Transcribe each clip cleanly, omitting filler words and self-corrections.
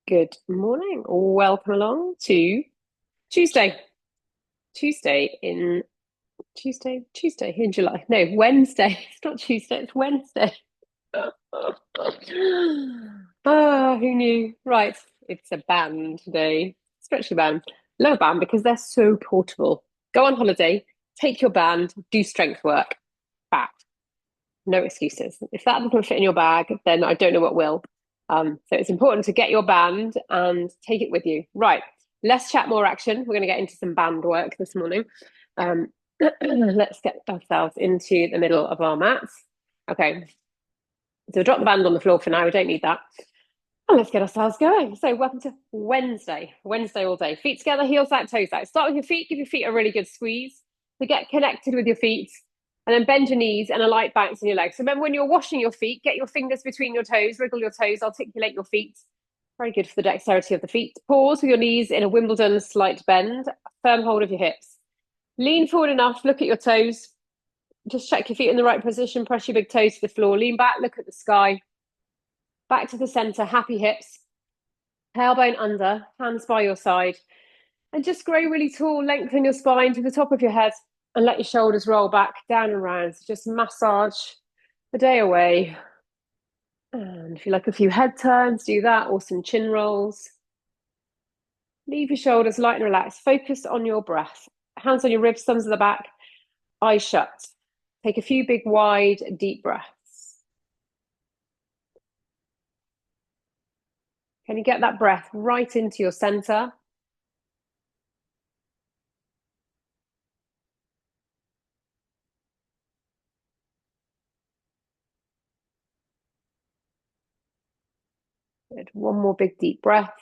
Good morning. Welcome along to Tuesday. Tuesday in July. No, Wednesday. It's not Tuesday, it's Wednesday. Who knew? Right, it's a band day, especially band. Love a band because they're so portable. Go on holiday, take your band, do strength work. Fact. No excuses. If that doesn't fit in your bag, then I don't know what will. So it's important to get your band and take it with you. Right, less chat, more action. We're going to get into some band work this morning. Um, let's get ourselves into the middle of our mats. Okay, so drop the band on the floor for now. We don't need that. And let's get ourselves going. So welcome to Wednesday. Wednesday all day. Feet together, heels out, toes out. Start with your feet. Give your feet a really good squeeze to get connected with your feet. And then bend your knees and a light bounce in your legs. So remember when you're washing your feet, get your fingers between your toes, wriggle your toes, articulate your feet. Very good for the dexterity of the feet. Pause with your knees in a Wimbledon slight bend. Firm hold of your hips. Lean forward enough, look at your toes. Just check your feet in the right position. Press your big toes to the floor. Lean back, look at the sky. Back to the center, happy hips. Tailbone under, hands by your side. And just grow really tall, lengthen your spine to the top of your head and let your shoulders roll back, down and round. So just massage the day away. And if you like a few head turns, do that, or some chin rolls. Leave your shoulders light and relaxed. Focus on your breath. Hands on your ribs, thumbs at the back, eyes shut. Take a few big, wide, deep breaths. Can you get that breath right into your center? Good. One more big, deep breath.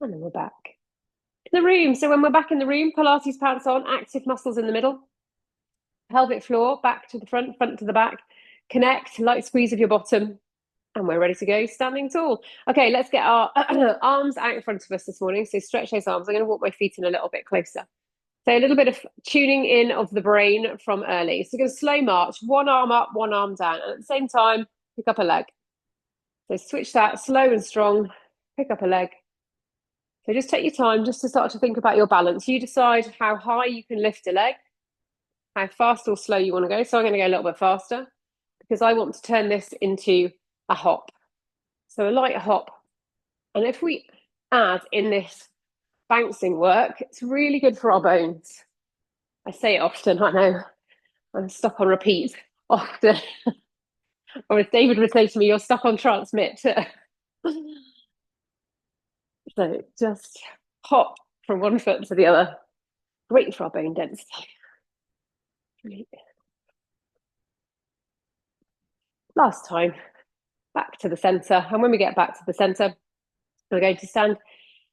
And then we're back. The room. So when we're back in the room, Pilates pants on, active muscles in the middle, pelvic floor, back to the front, front to the back. Connect, light squeeze of your bottom, and we're ready to go standing tall. Okay, let's get our arms out in front of us this morning. So stretch those arms. I'm going to walk my feet in a little bit closer. So a little bit of tuning in of the brain from early. So we're going to slow march, one arm up, one arm down. And at the same time, pick up a leg. So switch that, slow and strong, pick up a leg. So just take your time just to start to think about your balance. You decide how high you can lift a leg, how fast or slow you want to go. So I'm going to go a little bit faster because I want to turn this into a hop. So a light hop. And if we add in this bouncing work, it's really good for our bones. I say it often, I know. I'm stuck on repeat often. Or as David would say to me, you're stuck on transmit. So just hop from one foot to the other. Great for our bone density. Great. Last time, back to the center. And when we get back to the center, we're going to stand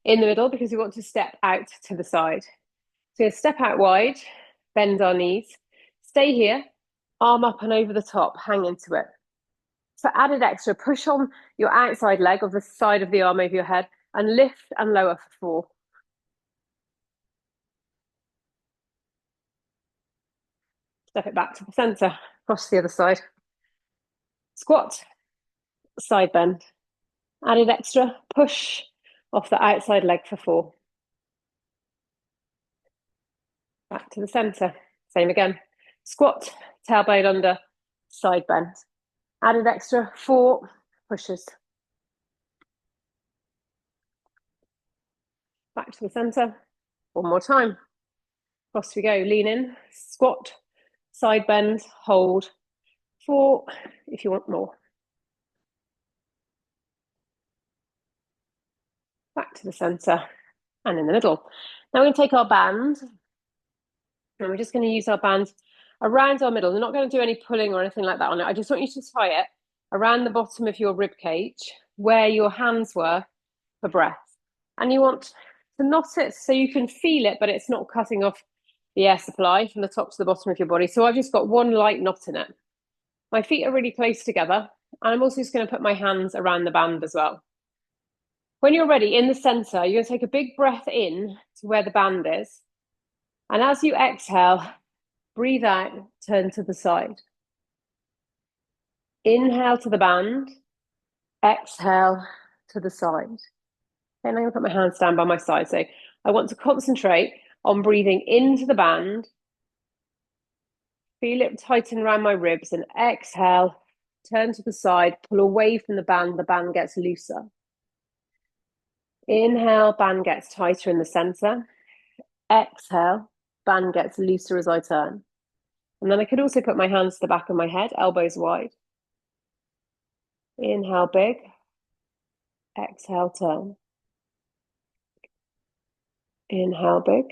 in the middle because we want to step out to the side. So step out wide, bend our knees, stay here, arm up and over the top, hang into it. For added extra, push on your outside leg of the side of the arm over your head and lift and lower for 4. Step it back to the center, cross the other side. Squat, side bend. Added extra, push off the outside leg for 4. Back to the center. Same again. Squat, tailbone under, side bend. Added extra, 4 pushes. Back to the center. One more time. Across we go. Lean in, squat, side bend, hold. 4 if you want more. Back to the center and in the middle. Now we're going to take our band and we're just going to use our band around our middle. We're not going to do any pulling or anything like that on it. I just want you to tie it around the bottom of your rib cage where your hands were for breath. And you want to knot it so you can feel it, but it's not cutting off the air supply from the top to the bottom of your body. So I've just got one light knot in it. My feet are really close together. And I'm also just going to put my hands around the band as well. When you're ready, in the center, you're going to take a big breath in to where the band is. And as you exhale, breathe out, turn to the side. Inhale to the band, exhale to the side. Okay, now I'm going to put my hands down by my side. So I want to concentrate on breathing into the band. Feel it tighten around my ribs and exhale, turn to the side, pull away from the band gets looser. Inhale, band gets tighter in the center. Exhale, band gets looser as I turn. And then I could also put my hands to the back of my head, elbows wide. Inhale big, exhale turn. Inhale big,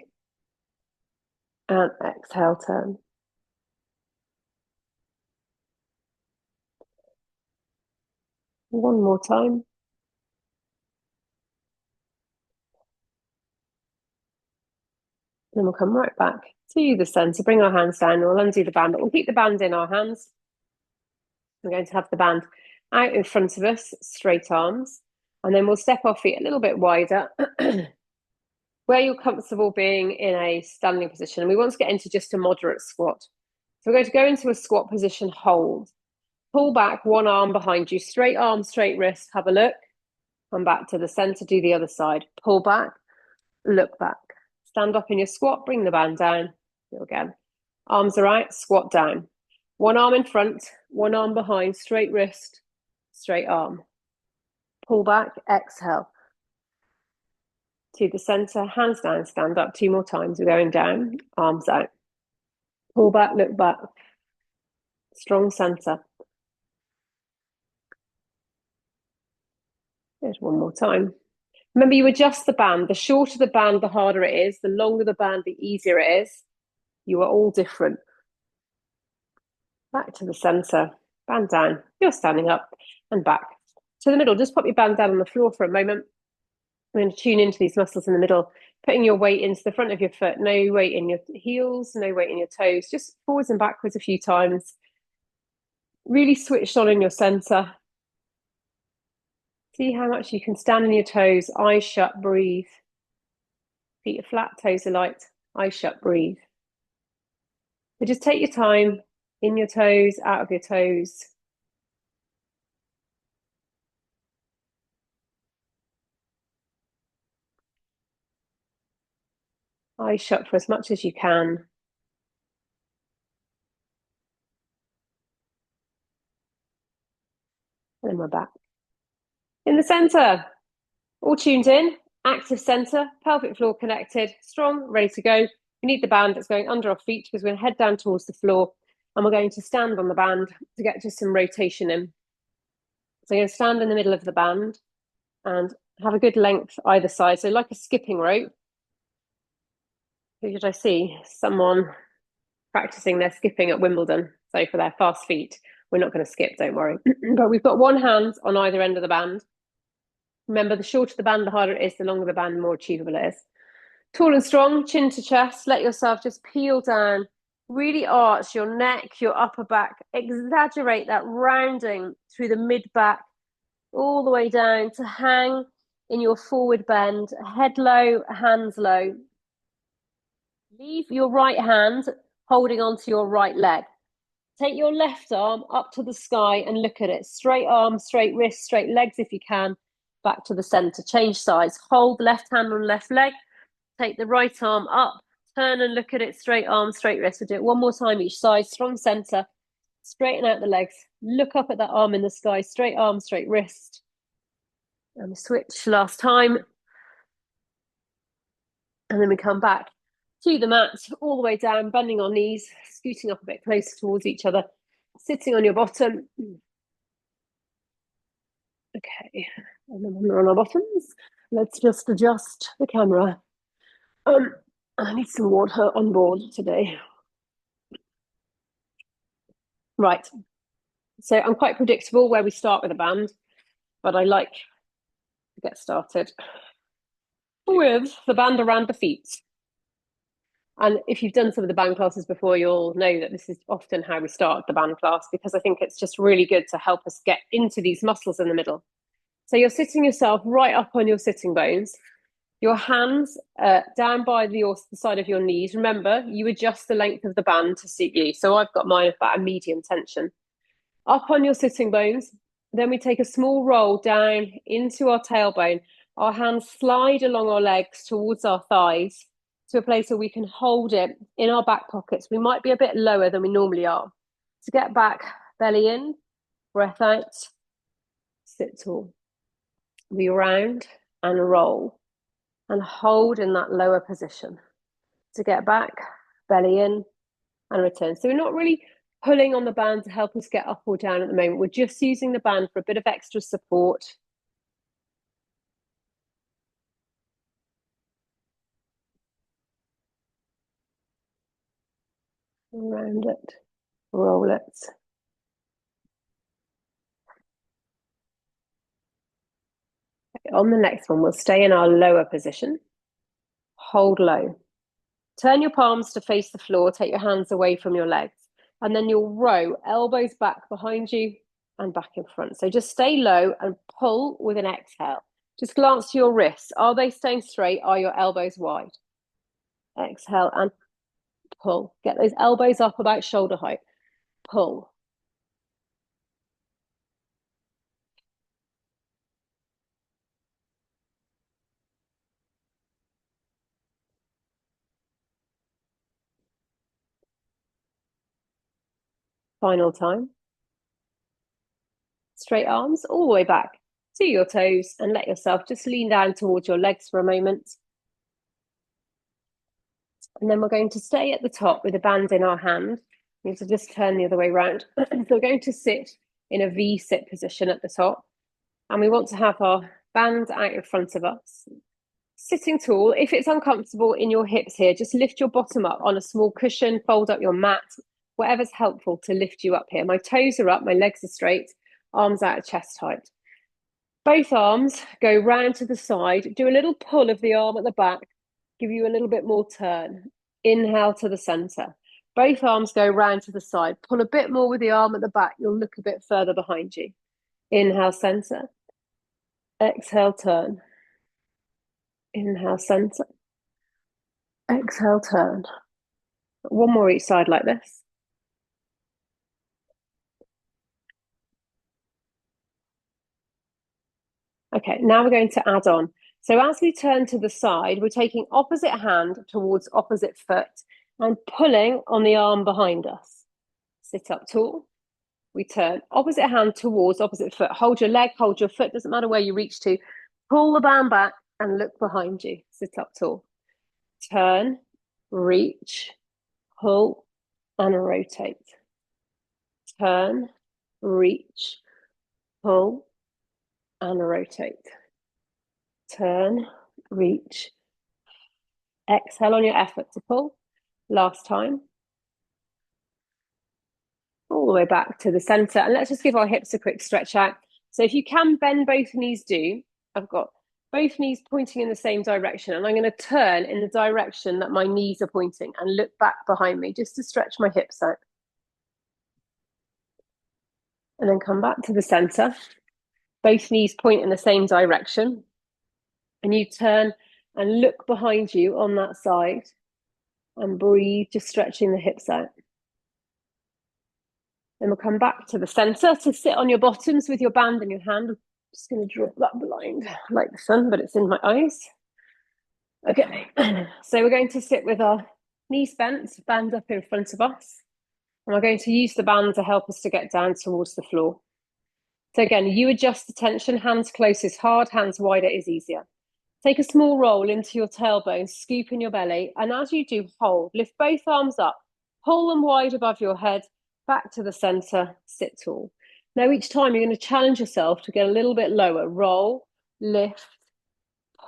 and exhale turn. One more time. Then we'll come right back to the center, bring our hands down, we'll undo the band, but we'll keep the band in our hands. We're going to have the band out in front of us, straight arms, and then we'll step our feet a little bit wider, where you're comfortable being in a standing position. And we want to get into just a moderate squat. So we're going to go into a squat position, hold. Pull back one arm behind you, straight arm, straight wrist, have a look. Come back to the center, do the other side. Pull back, look back. Stand up in your squat, bring the band down. Do again. Arms are out, squat down. One arm in front, one arm behind, straight wrist, straight arm. Pull back, exhale. To the center, hands down, stand up. 2 more times. We're going down, arms out. Pull back, look back. Strong center. There's one more time. Remember, you adjust the band. The shorter the band, the harder it is. The longer the band, the easier it is. You are all different. Back to the center, band down. You're standing up and back to the middle. Just pop your band down on the floor for a moment. I'm going to tune into these muscles in the middle, putting your weight into the front of your foot. No weight in your heels, no weight in your toes. Just forwards and backwards a few times. Really switched on in your center. See how much you can stand on your toes, eyes shut, breathe. Feet are flat, toes are light, eyes shut, breathe. So just take your time, in your toes, out of your toes. Eyes shut for as much as you can. And then we're back. In the center, all tuned in, active center, pelvic floor connected, strong, ready to go. We need the band that's going under our feet because we're going to head down towards the floor and we're going to stand on the band to get just some rotation in. So you're going to stand in the middle of the band and have a good length either side. So like a skipping rope. Who did I see? Someone practicing their skipping at Wimbledon. So for their fast feet, we're not going to skip, don't worry. But we've got one hand on either end of the band. Remember, the shorter the band, the harder it is, the longer the band, the more achievable it is. Tall and strong, chin to chest. Let yourself just peel down. Really arch your neck, your upper back. Exaggerate that rounding through the mid-back, all the way down to hang in your forward bend. Head low, hands low. Leave your right hand holding onto your right leg. Take your left arm up to the sky and look at it. Straight arm, straight wrist, straight legs if you can. Back to the center. Change sides. Hold left hand on left leg. Take the right arm up. Turn and look at it. Straight arm, straight wrist. We'll do it one more time each side. Strong center. Straighten out the legs. Look up at that arm in the sky. Straight arm, straight wrist. And switch last time. And then we come back to the mat, all the way down, bending our knees, scooting up a bit closer towards each other, sitting on your bottom. Okay, and then when we're on our bottoms, let's just adjust the camera. I need some water on board today. Right, so I'm quite predictable where we start with a band, but I like to get started with the band around the feet. And if you've done some of the band classes before, you'll know that this is often how we start the band class, because I think it's just really good to help us get into these muscles in the middle. So you're sitting yourself right up on your sitting bones, your hands down by the side of your knees. Remember, you adjust the length of the band to suit you. So I've got mine about a medium tension. Up on your sitting bones. Then we take a small roll down into our tailbone. Our hands slide along our legs towards our thighs to a place where we can hold it in our back pockets. We might be a bit lower than we normally are. To get back, belly in, breath out, sit tall. We round and roll and hold in that lower position. To get back, belly in and return. So we're not really pulling on the band to help us get up or down at the moment. We're just using the band for a bit of extra support. Round it, roll it. Okay, on the next one, we'll stay in our lower position. Hold low. Turn your palms to face the floor. Take your hands away from your legs. And then you'll row elbows back behind you and back in front. So just stay low and pull with an exhale. Just glance to your wrists. Are they staying straight? Are your elbows wide? Exhale and pull. Get those elbows up about shoulder height. Pull. Final time. Straight arms all the way back to your toes and let yourself just lean down towards your legs for a moment. And then we're going to stay at the top with a band in our hand. We need to just turn the other way around. So we're going to sit in a V sit position at the top. And we want to have our band out in front of us. Sitting tall, if it's uncomfortable in your hips here, just lift your bottom up on a small cushion, fold up your mat, whatever's helpful to lift you up here. My toes are up, my legs are straight, arms out at chest height. Both arms go round to the side. Do a little pull of the arm at the back. Give you a little bit more turn. Inhale to the center. Both arms go round to the side. Pull a bit more with the arm at the back. You'll look a bit further behind you. Inhale, center. Exhale, turn. Inhale, center. Exhale, turn. One more each side like this. Okay, now we're going to add on. So as we turn to the side, we're taking opposite hand towards opposite foot and pulling on the arm behind us. Sit up tall. We turn opposite hand towards opposite foot. Hold your leg, hold your foot, doesn't matter where you reach to. Pull the band back and look behind you. Sit up tall. Turn, reach, pull, and rotate. Turn, reach, pull, and rotate. Turn, reach. Exhale on your effort to pull. Last time. All the way back to the center. And let's just give our hips a quick stretch out. So if you can bend both knees, do. I've got both knees pointing in the same direction. And I'm going to turn in the direction that my knees are pointing and look back behind me just to stretch my hips out. And then come back to the center. Both knees point in the same direction. And you turn and look behind you on that side. And breathe, just stretching the hips out. Then we'll come back to the center to sit on your bottoms with your band in your hand. I'm just going to drop that blind like the sun, but it's in my eyes. Okay, so we're going to sit with our knees bent, band up in front of us. And we're going to use the band to help us to get down towards the floor. So again, you adjust the tension, hands close is hard, hands wider is easier. Take a small roll into your tailbone, scoop in your belly, and as you do, hold. Lift both arms up, pull them wide above your head, back to the center, sit tall. Now each time you're going to challenge yourself to get a little bit lower. Roll, lift,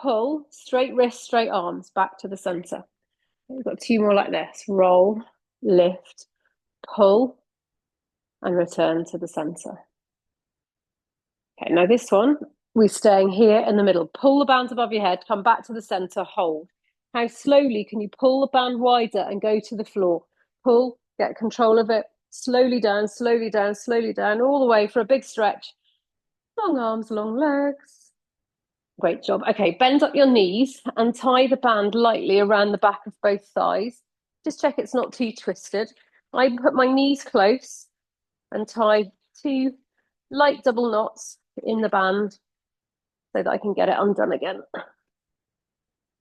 pull, straight wrists, straight arms, back to the center. We've got two more like this. Roll, lift, pull, and return to the center. Okay, now this one, we're staying here in the middle. Pull the band above your head, come back to the center, hold. How slowly can you pull the band wider and go to the floor? Pull, get control of it, slowly down, slowly down, slowly down, all the way for a big stretch. Long arms, long legs. Great job. Okay, bend up your knees and tie the band lightly around the back of both thighs. Just check it's not too twisted. I put my knees close and tie 2 light double knots in the band so that I can get it undone again.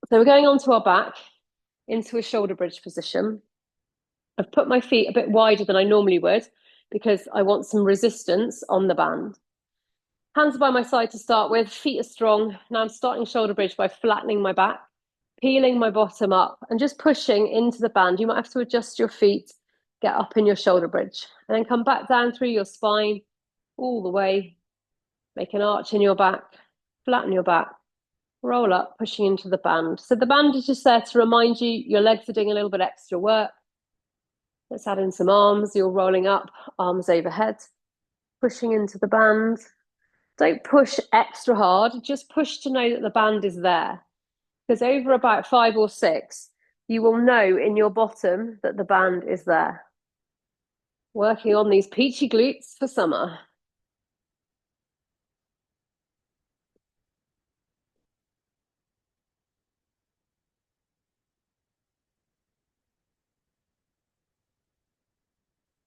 So we're going onto our back into a shoulder bridge position. I've put my feet a bit wider than I normally would because I want some resistance on the band. Hands are by my side to start with, feet are strong. Now I'm starting shoulder bridge by flattening my back, peeling my bottom up and just pushing into the band. You might have to adjust your feet, get up in your shoulder bridge, and then come back down through your spine all the way. Make an arch in your back, flatten your back, roll up, pushing into the band. So the band is just there to remind you your legs are doing a little bit extra work. Let's add in some arms. You're rolling up, arms overhead, pushing into the band. Don't push extra hard, just push to know that the band is there. Because over about 5 or 6, you will know in your bottom that the band is there. Working on these peachy glutes for summer.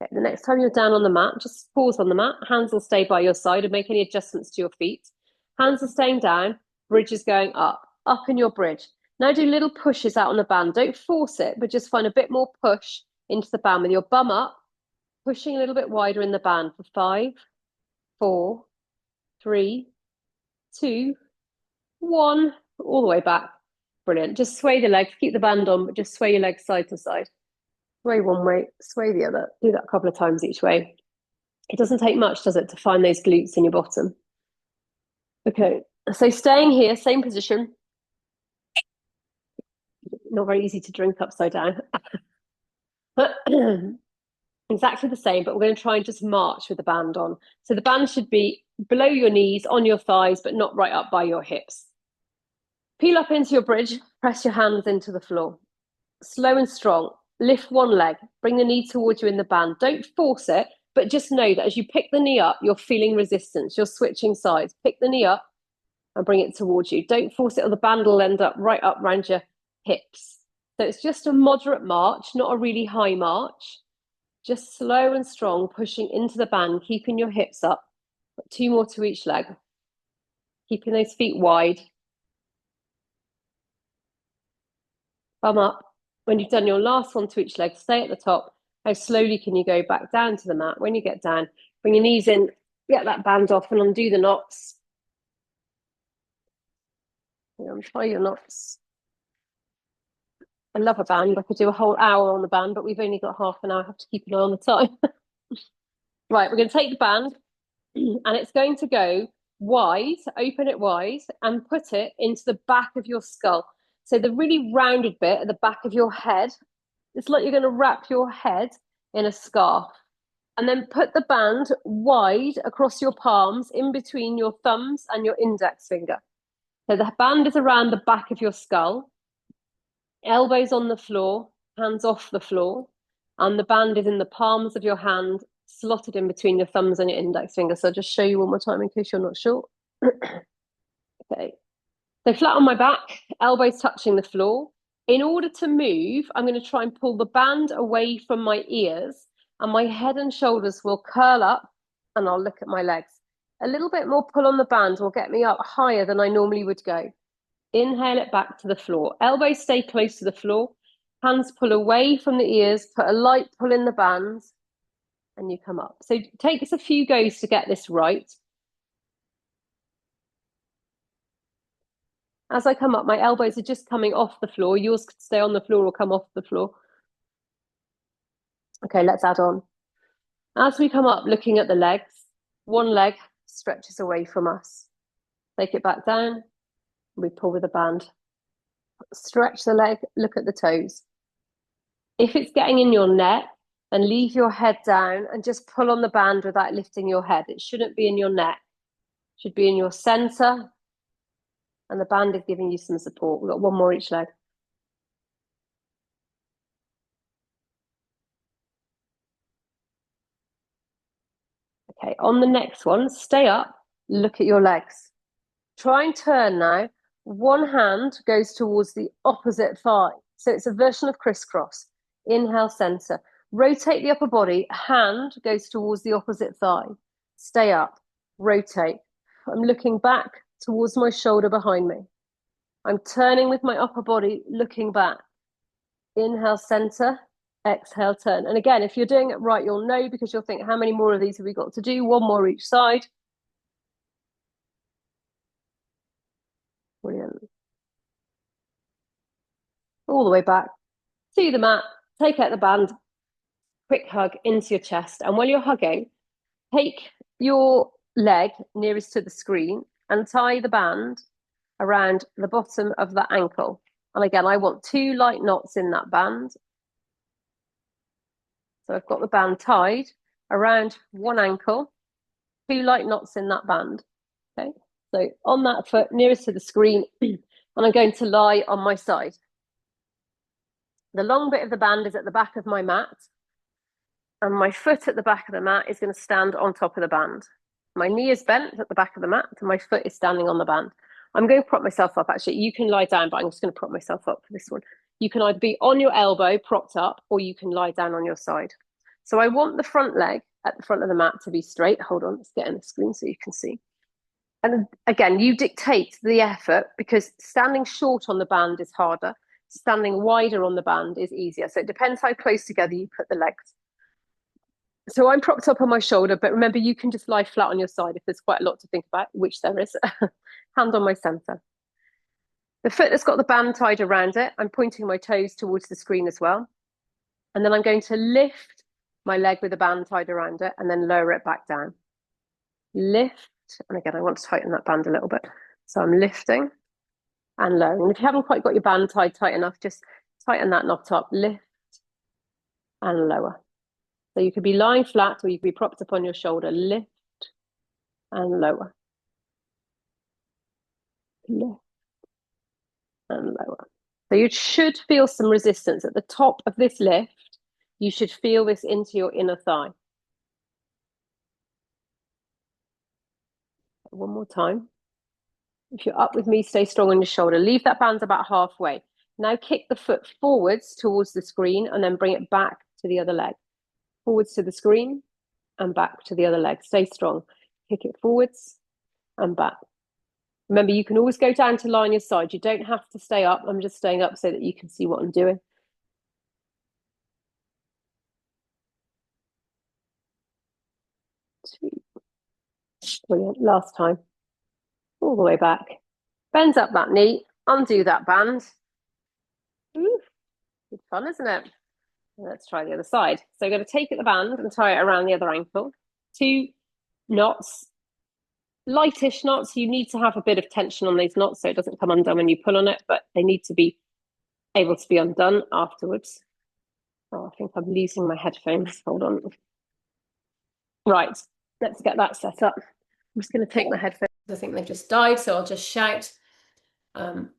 Okay, the next time you're down on the mat, just pause on the mat. Hands will stay by your side and make any adjustments to your feet. Hands are staying down, bridge is going up in your bridge. Now do little pushes out on the band. Don't force it, but just find a bit more push into the band with your bum up, pushing a little bit wider in the band for 5, 4, 3, 2, 1, all the way back. Brilliant. Just sway the legs, keep the band on, but just sway your legs side to side. Sway one way, sway the other. Do that a couple of times each way. It doesn't take much, does it, to find those glutes in your bottom? Okay, so staying here, same position. Not very easy to drink upside down. Exactly the same, but we're going to try and just march with the band on. So the band should be below your knees, on your thighs, but not right up by your hips. Peel up into your bridge, press your hands into the floor. Slow and strong. Lift one leg, bring the knee towards you in the band. Don't force it, but just know that as you pick the knee up, you're feeling resistance. You're switching sides. Pick the knee up and bring it towards you. Don't force it or the band will end up right up around your hips. So it's just a moderate march, not a really high march. Just slow and strong, pushing into the band, keeping your hips up. 2 more to each leg. Keeping those feet wide. Bum up. When you've done your last one to each leg, stay at the top. How slowly can you go back down to the mat? When you get down, bring your knees in, get that band off and undo the knots. Tie your knots. I love a band. I could do a whole hour on the band, but we've only got half an hour. I have to keep an eye on the time. Right, we're going to take the band and it's going to go wide, open it wide and put it into the back of your skull. So the really rounded bit at the back of your head, it's like you're going to wrap your head in a scarf. And then put the band wide across your palms, in between your thumbs and your index finger. So the band is around the back of your skull, elbows on the floor, hands off the floor, and the band is in the palms of your hand, slotted in between your thumbs and your index finger. So I'll just show you one more time in case you're not sure. Okay. So flat on my back, elbows touching the floor. In order to move, I'm going to try and pull the band away from my ears and my head and shoulders will curl up and I'll look at my legs. A little bit more pull on the band will get me up higher than I normally would go. Inhale it back to the floor. Elbows stay close to the floor. Hands pull away from the ears, put a light pull in the bands and you come up. So it takes a few goes to get this right. As I come up, my elbows are just coming off the floor. Yours could stay on the floor or come off the floor. Okay, let's add on. As we come up, looking at the legs, one leg stretches away from us. Take it back down. We pull with the band. Stretch the leg, look at the toes. If it's getting in your neck, then leave your head down and just pull on the band without lifting your head. It shouldn't be in your neck. It should be in your center. And the band is giving you some support. We've got one more each leg. Okay, on the next one, stay up, look at your legs. Try and turn now. One hand goes towards the opposite thigh. So it's a version of crisscross. Inhale, center. Rotate the upper body, hand goes towards the opposite thigh. stay up, rotate. I'm looking back towards my shoulder behind me. I'm turning with my upper body, looking back. Inhale, center, exhale, turn. And again, if you're doing it right, you'll know because you'll think, how many more of these have we got to do? One more each side. Brilliant. All the way back to the mat, take out the band, quick hug into your chest. And while you're hugging, take your leg nearest to the screen and tie the band around the bottom of the ankle. And again, I want 2 light knots in that band. So I've got the band tied around one ankle, 2 light knots in that band. Okay, so on that foot nearest to the screen, and I'm going to lie on my side. The long bit of the band is at the back of my mat, and my foot at the back of the mat is going to stand on top of the band. My knee is bent at the back of the mat, and my foot is standing on the band. I'm going to prop myself up. Actually, you can lie down, but I'm just going to prop myself up for this one. You can either be on your elbow, propped up, or you can lie down on your side. So I want the front leg at the front of the mat to be straight. Hold on, let's get in the screen so you can see. And again, you dictate the effort because standing short on the band is harder. Standing wider on the band is easier. So it depends how close together you put the legs. So I'm propped up on my shoulder, but remember, you can just lie flat on your side if there's quite a lot to think about, which there is. Hand on my center. The foot that's got the band tied around it, I'm pointing my toes towards the screen as well. And then I'm going to lift my leg with the band tied around it and then lower it back down. Lift. And again, I want to tighten that band a little bit. So I'm lifting and lowering. And if you haven't quite got your band tied tight enough, just tighten that knot up, lift and lower. So you could be lying flat or you could be propped up on your shoulder, lift and lower. Lift and lower. So you should feel some resistance at the top of this lift. You should feel this into your inner thigh. One more time. If you're up with me, stay strong on your shoulder. Leave that band about halfway. Now kick the foot forwards towards the screen and then bring it back to the other leg. Forwards to the screen and back to the other leg. Stay strong. Kick it forwards and back. Remember, you can always go down to lie on your side. You don't have to stay up. I'm just staying up so that you can see what I'm doing. 2. Brilliant. Last time. All the way back. Bend up that knee. Undo that band. Ooh, good fun, isn't it? Let's try the other side. So I'm going to take the band and tie it around the other ankle. 2 knots, lightish knots. You need to have a bit of tension on these knots so it doesn't come undone when you pull on it, but they need to be able to be undone afterwards. Oh, I think I'm losing my headphones. Hold on. Right, let's get that set up. I'm just going to take my headphones. I think they've just died, so I'll just shout. Turn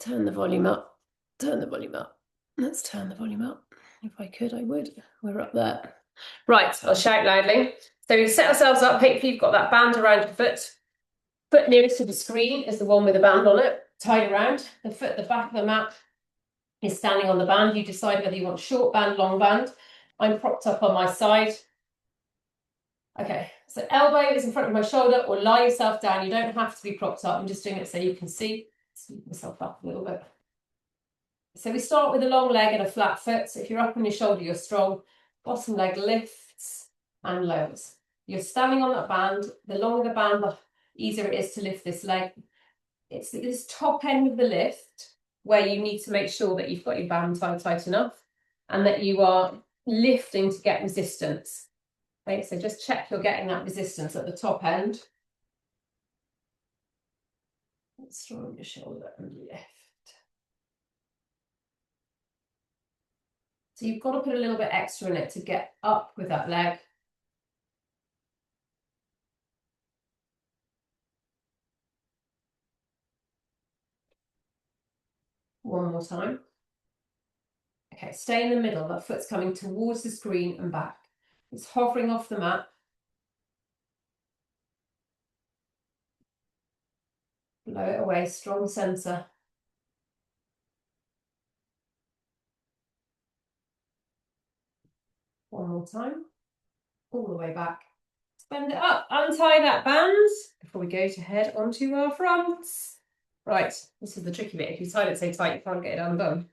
the volume up. Turn the volume up. Let's turn the volume up. If I could, I would. We're up there. Right, I'll shout loudly. So we set ourselves up. Hopefully you've got that band around your foot. Foot nearest to the screen is the one with the band on it, tied around. The foot at the back of the mat is standing on the band. You decide whether you want short band, long band. I'm propped up on my side. Okay, so elbow is in front of my shoulder or lie yourself down. You don't have to be propped up. I'm just doing it so you can see. Scoop myself up a little bit. So we start with a long leg and a flat foot. So if you're up on your shoulder, you're strong. Bottom leg lifts and lowers. You're standing on that band. The longer the band, the easier it is to lift this leg. It's this top end of the lift where you need to make sure that you've got your band tied tight enough and that you are lifting to get resistance. Okay, so just check you're getting that resistance at the top end. Strong your shoulder and lift. So you've got to put a little bit extra in it to get up with that leg. One more time. Okay, stay in the middle. That foot's coming towards the screen and back. It's hovering off the mat. Blow it away, strong centre. One more time. All the way back. Bend it up, untie that band before we go to head onto our fronts. Right, this is the tricky bit. If you tie it so tight, you can't get it undone.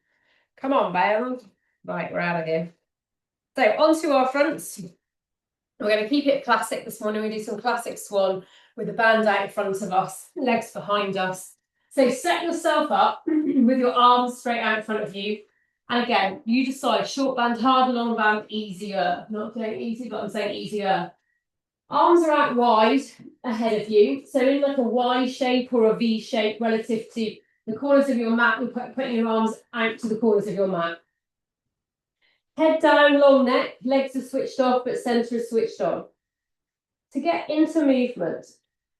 Come on, band. Right, we're out of here. So onto our fronts. We're going to keep it classic this morning. We do some classic swan with the band out in front of us, legs behind us. So set yourself up with your arms straight out in front of you. And again, you decide short band, hard, long band, easier. Not saying easy, but I'm saying easier. Arms are out wide ahead of you. So in like a Y shape or a V shape relative to the corners of your mat, you're putting your arms out to the corners of your mat. Head down, long neck, legs are switched off, but centre is switched on. To get into movement,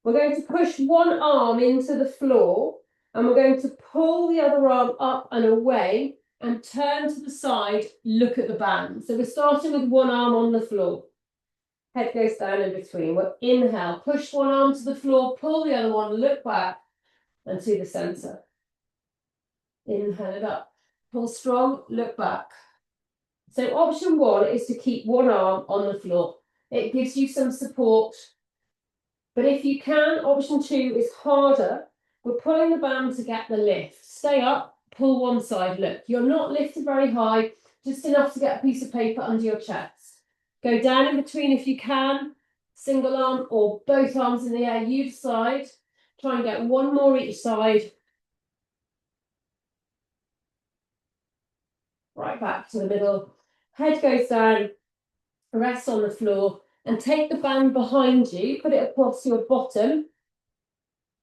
we're going to push one arm into the floor and we're going to pull the other arm up and away and turn to the side, look at the band. So we're starting with one arm on the floor. Head goes down in between. We'll inhale, push one arm to the floor, pull the other one, look back and to the centre. Inhale it up. Pull strong, look back. So option one is to keep one arm on the floor. It gives you some support. But if you can, option two is harder. We're pulling the band to get the lift. Stay up, pull one side, look. You're not lifted very high, just enough to get a piece of paper under your chest. Go down in between if you can, single arm or both arms in the air, you decide. Try and get one more each side. Right back to the middle. Head goes down, rest on the floor, and take the band behind you, put it across your bottom,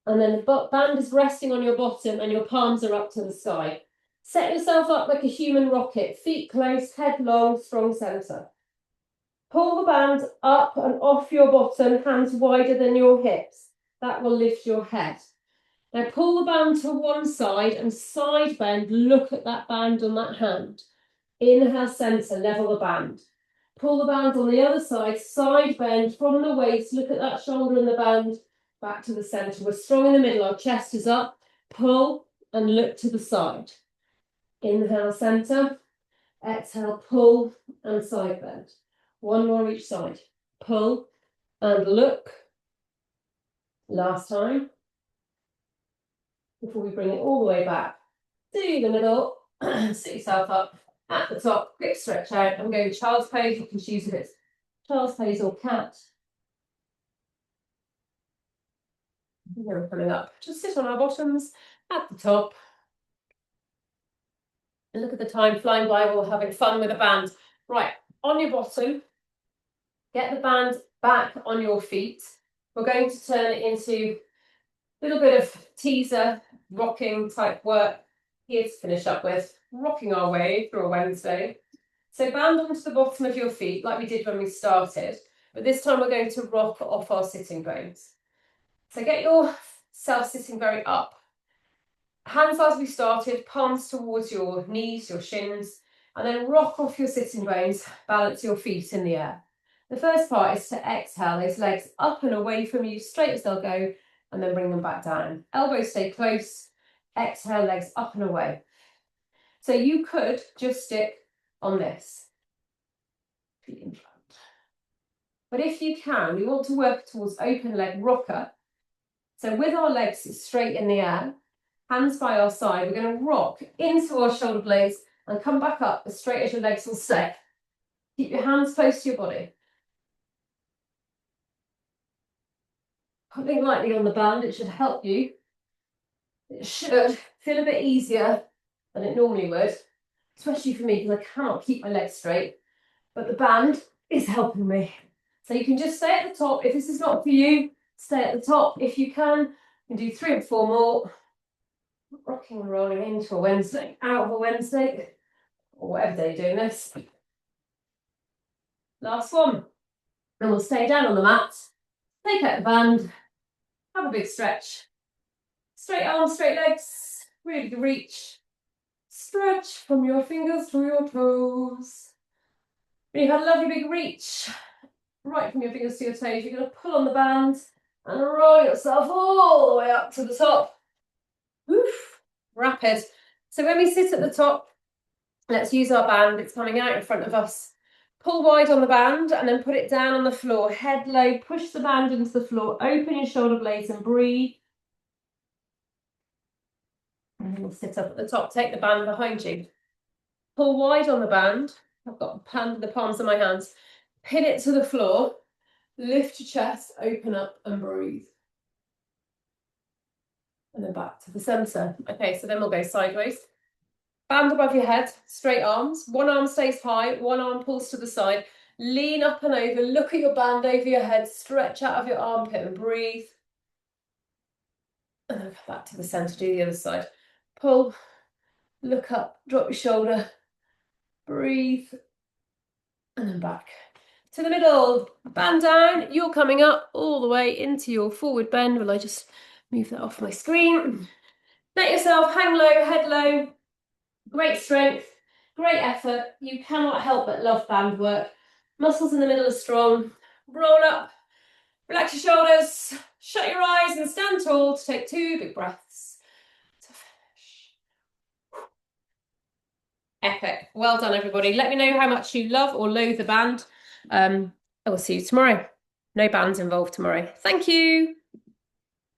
and then the band is resting on your bottom and your palms are up to the sky. Set yourself up like a human rocket, feet close, head long, strong centre. Pull the band up and off your bottom, hands wider than your hips. That will lift your head. Now pull the band to one side and side bend, look at that band on that hand. Inhale, centre, level the band. Pull the band on the other side, side bend from the waist, look at that shoulder and the band, back to the centre. We're strong in the middle, our chest is up, pull and look to the side. Inhale, centre, exhale, pull and side bend. One more each side. Pull and look. Last time. Before we bring it all the way back to the middle, sit yourself up at the top, quick stretch out. I'm going child's pose. You can choose if it's child's pose or cat. And then we're coming up. Just sit on our bottoms at the top. And look at the time flying by. We're having fun with the band. Right, on your bottom, get the band back on your feet. We're going to turn it into a little bit of teaser, rocking type work. Here to finish up with, rocking our way through a Wednesday. So band onto the bottom of your feet like we did when we started, but this time we're going to rock off our sitting bones. So get yourself sitting very up. Hands as we started, palms towards your knees, your shins, and then rock off your sitting bones, balance your feet in the air. The first part is to exhale those legs up and away from you, straight as they'll go, and then bring them back down. Elbows stay close, exhale, legs up and away. So you could just stick on this, feet in front. But if you can, we want to work towards open leg rocker. So with our legs straight in the air, hands by our side, we're going to rock into our shoulder blades and come back up as straight as your legs will stay. Keep your hands close to your body. Pulling lightly on the band, it should help you. It should feel a bit easier than it normally would, especially for me because I cannot keep my legs straight, but the band is helping me. So you can just stay at the top. If this is not for you, stay at the top. If you can do 3 and 4 more. Rocking and rolling into a Wednesday, out of a Wednesday, or whatever day you're doing this. Last one. And we'll stay down on the mat, take out the band, have a big stretch. Straight arms, straight legs, really good reach. Stretch from your fingers to your toes. When you've had a lovely big reach, right from your fingers to your toes, you're going to pull on the band and roll yourself all the way up to the top. Oof, rapid. So when we sit at the top, let's use our band. It's coming out in front of us. Pull wide on the band and then put it down on the floor. Head low, push the band into the floor, open your shoulder blades and breathe. And then we'll sit up at the top, take the band behind you. Pull wide on the band. I've got the palms of my hands. Pin it to the floor. Lift your chest, open up and breathe. And then back to the center. Okay, so then we'll go sideways. Band above your head, straight arms. One arm stays high, one arm pulls to the side. Lean up and over, look at your band over your head, stretch out of your armpit and breathe. And then come back to the center, do the other side. Pull, look up, drop your shoulder, breathe, and then back to the middle. Band down, you're coming up all the way into your forward bend. Will I just move that off my screen? Let yourself hang low, head low. Great strength, great effort. You cannot help but love band work. Muscles in the middle are strong. Roll up, relax your shoulders, shut your eyes and stand tall to take 2 big breaths to finish. Epic. Well done, everybody. Let me know how much you love or loathe the band. I will see you tomorrow. No bands involved tomorrow. Thank you.